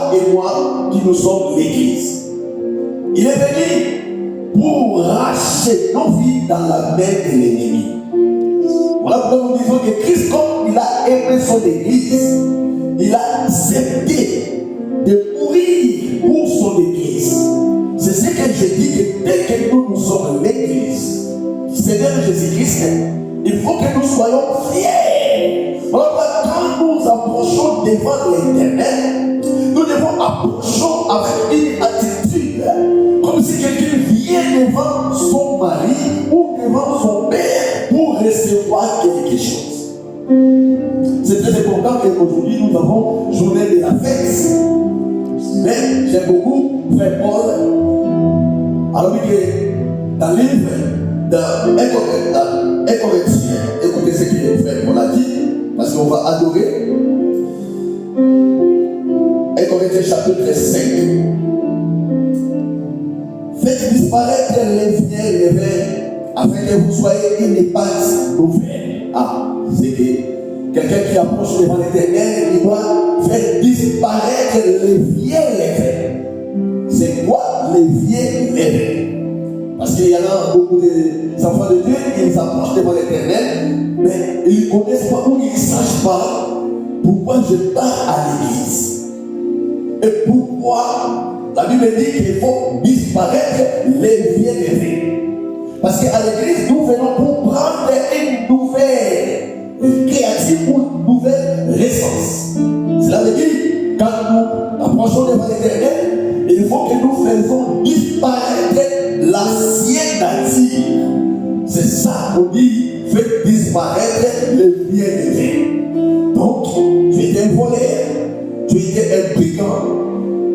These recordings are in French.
toi et moi qui nous sommes l'Église. Il est venu pour racheter nos vies dans la main de l'ennemi. Voilà pourquoi nous disons que Christ, comme il a aimé son Église, il a accepté de mourir pour son Église. C'est ce que je dis, que dès que nous sommes l'Église du Seigneur Jésus-Christ, il faut que nous soyons fiers. Voilà pourquoi quand nous approchons devant l'Éternel, nous devons approcher avec une attitude comme si quelqu'un vient devant son mari ou devant son père pour recevoir quelque chose. C'est très important qu'aujourd'hui nous avons journée de la fête. Mais j'aime beaucoup Frère Paul. Alors que dans le livre d'un Corinthiens, écoutez ce que Frère Paul a dit, parce qu'on va adorer. 1 Corinthiens chapitre 5. Faites disparaître les vieux levains afin que vous soyez une épargne nouvelle. Ah, c'est que quelqu'un qui approche devant l'Éternel, il doit faire disparaître les vieux levains. C'est quoi les vieux levains? Parce qu'il y en a beaucoup d'enfants de Dieu qui s'approchent devant l'Éternel, mais ils ne connaissent pas ou ils ne sachent pas pourquoi je pars à l'église. Et pourquoi la Bible dit qu'il faut disparaître les vieux levains. Parce qu'à l'église, nous venons pour prendre une nouvelle créative ou une nouvelle naissance. Cela veut dire, quand nous approchons devant l'Éternel, il faut que nous faisons disparaître l'ancienne nature. C'est ça qu'on dit, faites disparaître les vieux levains. Donc, tu étais un voleur, tu étais un brigand,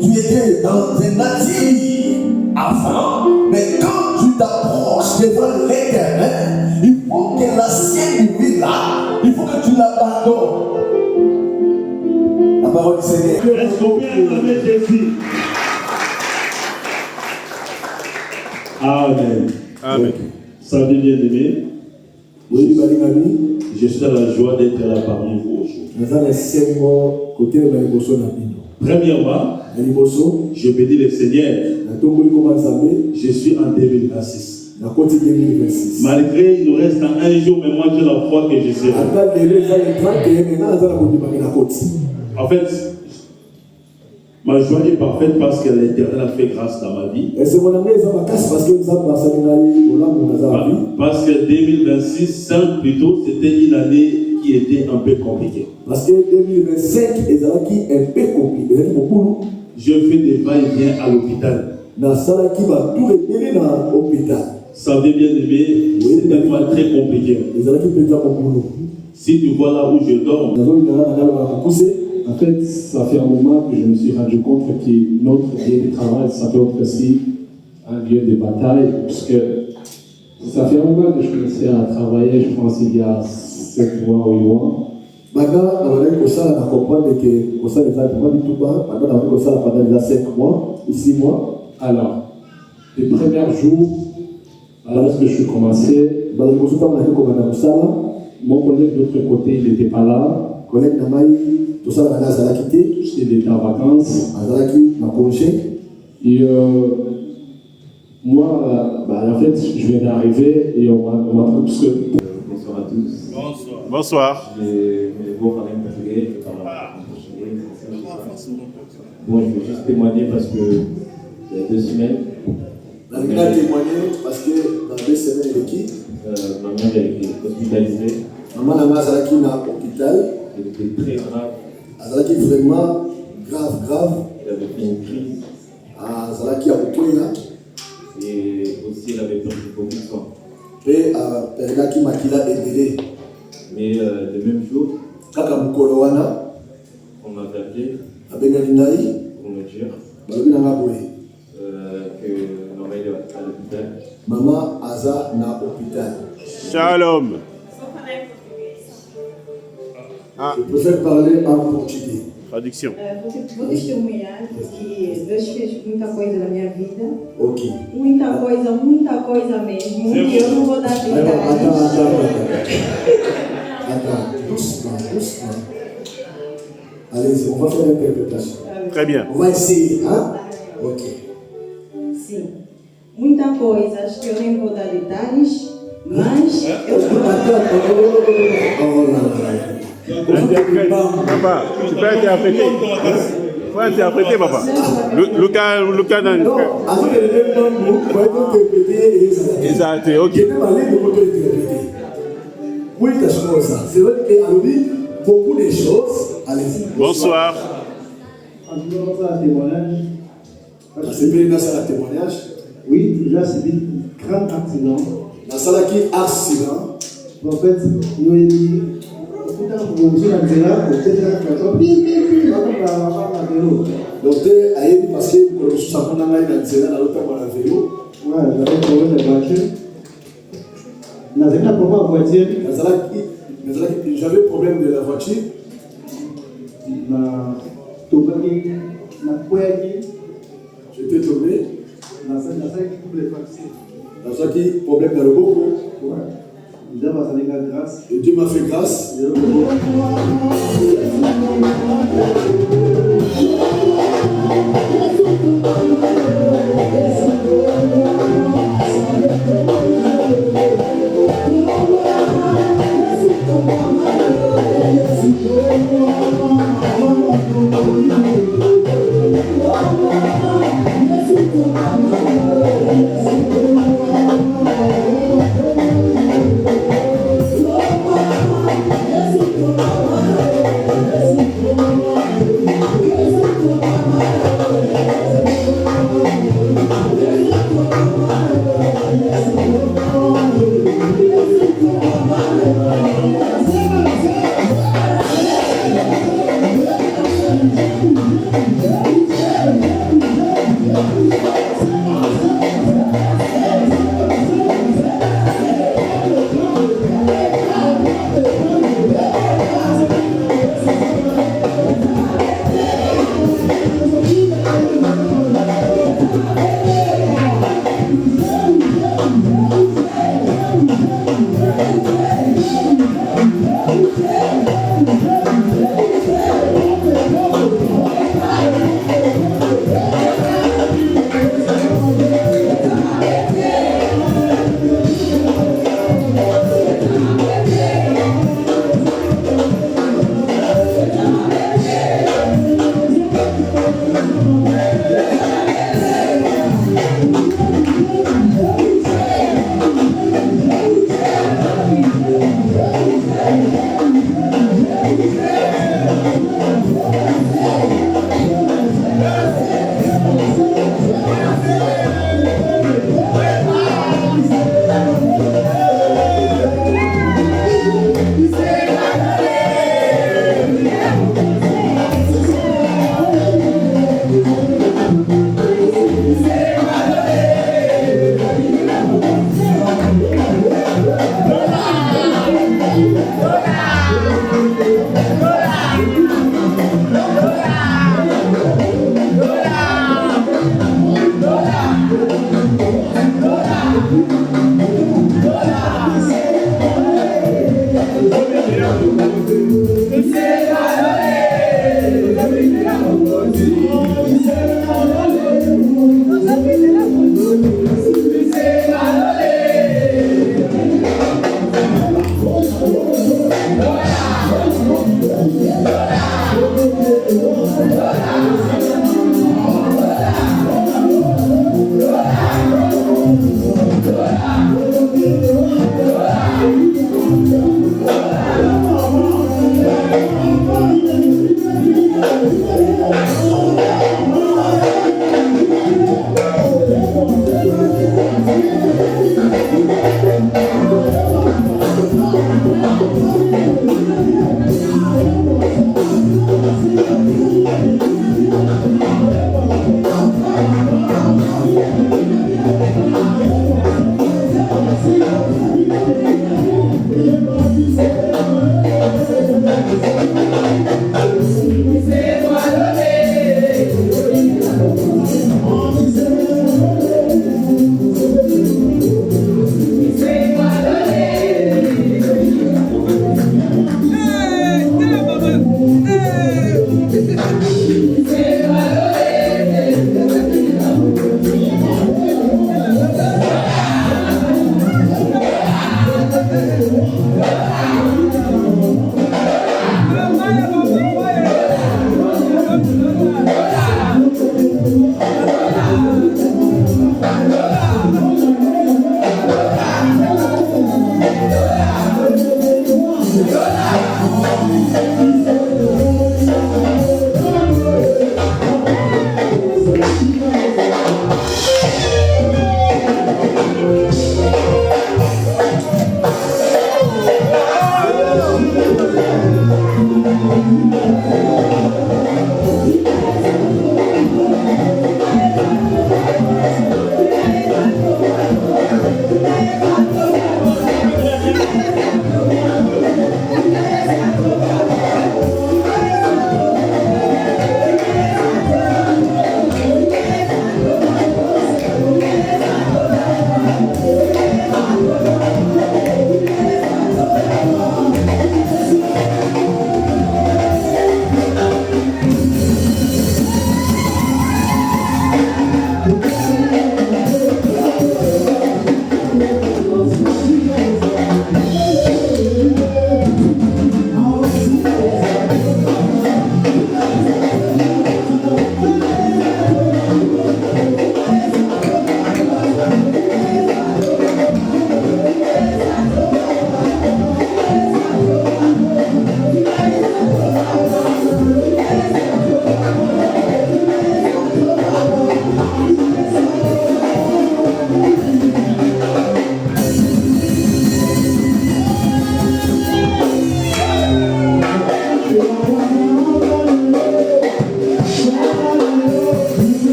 tu étais dans un nature avant, mais quand tu t'approches devant l'Éternel, il faut que l'ancienne vie là, il faut que tu l'abandonnes. La parole du Seigneur. Est-ce qu'on peut acclamer Jésus? Amen. Amen. Salut bien-aimé. Oui, Marie-Marie. Je suis dans la joie d'être là parmi vous aujourd'hui. Premièrement, je bénis le Seigneur. Je suis en 2026. Malgré il nous reste un jour, mais moi j'ai la foi que je serai. En fait, ma joie est parfaite parce que l'Éternel a fait grâce dans ma vie. Parce que 2026, 5 plutôt, c'était une année qui était un peu compliquée. Parce que 2025 est un peu compliqué. Je fais des va-et-vient à l'hôpital. Ça veut bien aimer, c'est un fois très compliqué. Si tu vois là où je dors, en fait, ça fait un moment que je me suis rendu compte que notre lieu de travail, ça peut être aussi un lieu de bataille, puisque ça fait un moment que je commençais à travailler, je pense il y a 7 mois ou 8 mois. Maintenant, on a comprendre que ça les a tout bas. Maintenant, on a pendant 5 mois ou 6 mois. Alors, les premiers jours, lorsque je suis commencé, mon collègue de l'autre côté, il n'était pas là. Il était en vacances. Et moi, en fait, je viens d'arriver et on m'a parce que. Bonsoir à tous. Bonsoir. Bonsoir. Bon, je vais juste témoigner parce que il y a 2 semaines. La Bible a témoigné parce que dans 2 semaines, il est qui? Ma mère a été hospitalisée. Maman n'a pas été à l'hôpital. Elle était très grave. Elle était vraiment grave. Elle avait fait une crise. Et aussi, elle avait perdu beaucoup de sang. Et elle a qui m'a aidé. Mais le même jour, on m'avait appelé pour me dire que maman est à l'hôpital. Maman Aza na hôpital. Shalom. Ah. Je préfère parler en portugais. Traduction. Vou testemunhar que Deus fez muita coisa na minha vida. Ok. Muita coisa mesmo. E eu não vou dar detalhes. Attends, doucement. Allez-y, on va faire une interprétation. Très bien. On va essayer, hein? Ok. Sim. Muita coisa, acho que eu nem vou dar detalhes, mas eu Papa, tu peux interpréter. Il faut interpréter, papa. Lucas, non, avec le même mot, vous pouvez interpréter. Exact, ok. Je vais parler de votre interpréter. Oui, c'est vrai qu'on dit beaucoup de choses. Allez-y. Bonsoir. C'est bien dans un témoignage. Oui, déjà c'est un grand accident. Dans ça qui accident. En fait, nous avons dit, docteur a dit parce que nous sommes dans la vélo. Ouais, j'avais un problème de voiture. J'avais un problème de la voiture. J'étais tombé. Dans ça qui problème dans le bobo. Et Dieu m'a fait grâce.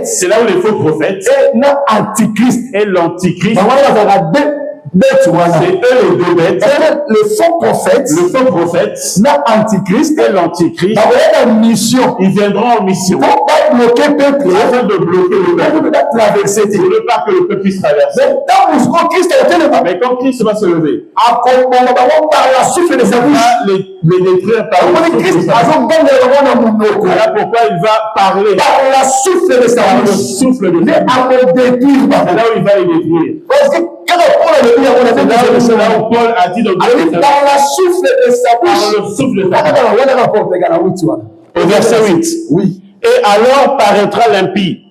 C'est là où les faux prophètes et l'antichrist, c'est eux les deux bêtes. Le faux prophète et l'antichrist, ils viendront en mission afin de bloquer le peuple, pour ne pas que le peuple puisse traverser. Mais quand Christ va se lever, il va les détruire par le souffle de sa bouche. Voilà pourquoi il va parler par le souffle de sa bouche. C'est là où il va les détruire. C'est là où Paul a dit dans par le souffle de sa bouche. Au verset 8. Oui. Et alors paraîtra l'impie,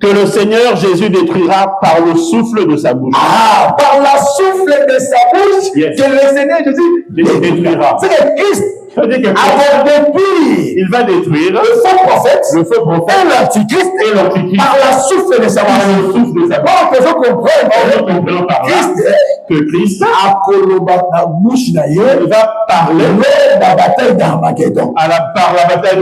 que le Seigneur Jésus détruira par le souffle de sa bouche. Ah, par le souffle de sa bouche, yes. Que le Seigneur Jésus détruira. C'est que Christ il va détruire le faux prophète et l'antichrist par le souffle de sa bouche. Bon, que je comprenne que Christ il va parler lors de la bataille d'Armageddon. Par la bataille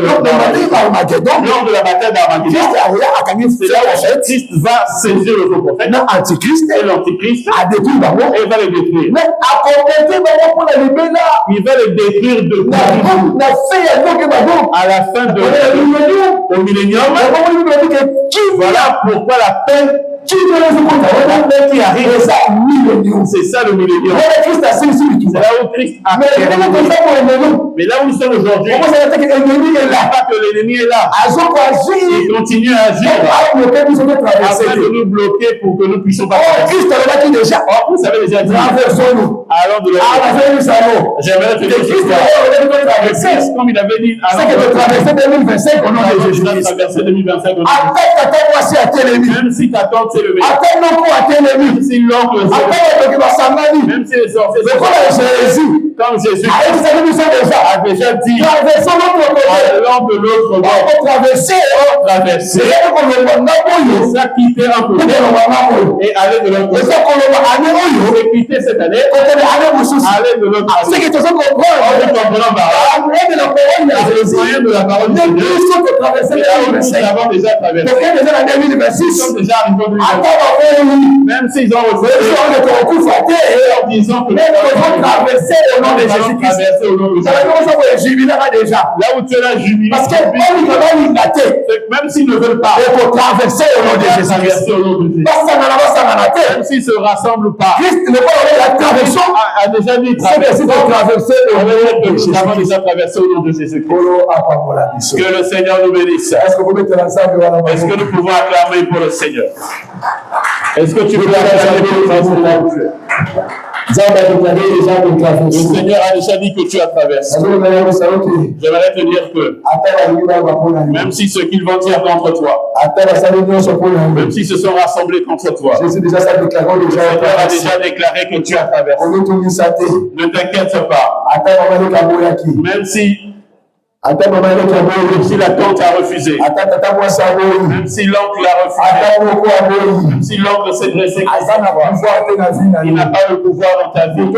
d'Armageddon, lors de la bataille d'Armageddon, c'est là où Christ va saisir le faux prophète et l'antichrist et il va les détruire. Il va les détruire de à la fin de au millénium. Voilà pourquoi la paix qui arrive, c'est ça le millénium. C'est là où Christ a fait. Mais là où nous sommes aujourd'hui, on ne pas que l'ennemi est là. Il continue à agir afin de nous bloquer pour que nous puissions pas traverser. Vous savez déjà dit, allons de l'autre. J'aimerais te dire Christ, comme il avait dit, c'est que de traverser 2025 au nom de Jésus. Traverser 2025 au nom de Jésus. Même si ta tante s'est levée. Même si l'oncle même si les sorciers comme Jésus a déjà dit, allant de l'autre bord, traverser, ça quitter un côté et aller de l'autre côté. C'est quitter cette année, aller de l'autre année. C'est que tu comprends les moyens de la parole de Dieu. Nous avons déjà traversé. Nous sommes déjà arrivés au début. Même s'ils ont refusé, en disant que nous avons traversé au nom de Jésus-Christ. Là où tu es là, jubilé. Parce que même s'ils ne veulent pas, il faut traverser au nom de Jésus-Christ. Même s'ils ne se rassemblent pas, Christ a déjà dit traverser nous avons déjà traversé au nom de Jésus-Christ. Que le Seigneur nous bénisse. Est-ce que nous pouvons acclamer pour le Seigneur? Est-ce que tu peux la Le Seigneur a déjà dit que tu as traversé. J'aimerais te dire que même si ce qu'ils vont dire contre toi, même s'ils se sont rassemblés contre toi, le Seigneur a déjà déclaré que tu as traversé. Ne t'inquiète pas. Même si la tante a refusé, même si l'oncle a refusé, même si l'oncle s'est dressé, il n'a pas le pouvoir dans ta vie.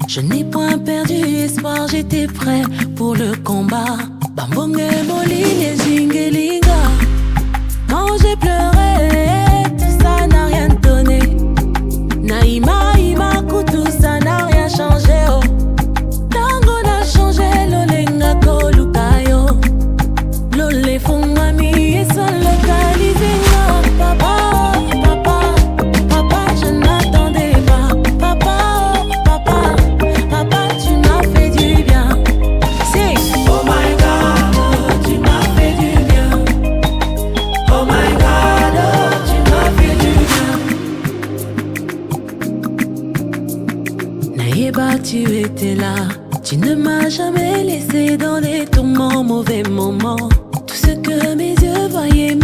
Je n'ai point perdu espoir, j'étais prêt pour le combat. Bambonge moline jingelinga. Quand j'ai pleuré, tout ça n'a rien donné. Naïma, tout ça n'a rien changé. Oh. Tango n'a changé, l'olenga kolukayo. L'ole fungami et son localisé. Papa, je n'attendais pas. Papa, tu m'as fait du bien. C'est oh my God, tu m'as fait du bien. Oh my God, tu m'as fait du bien. Naïba, tu étais là. Tu ne m'as jamais laissé dans les tourments, mauvais moments. Tout ce que mes yeux voyaient.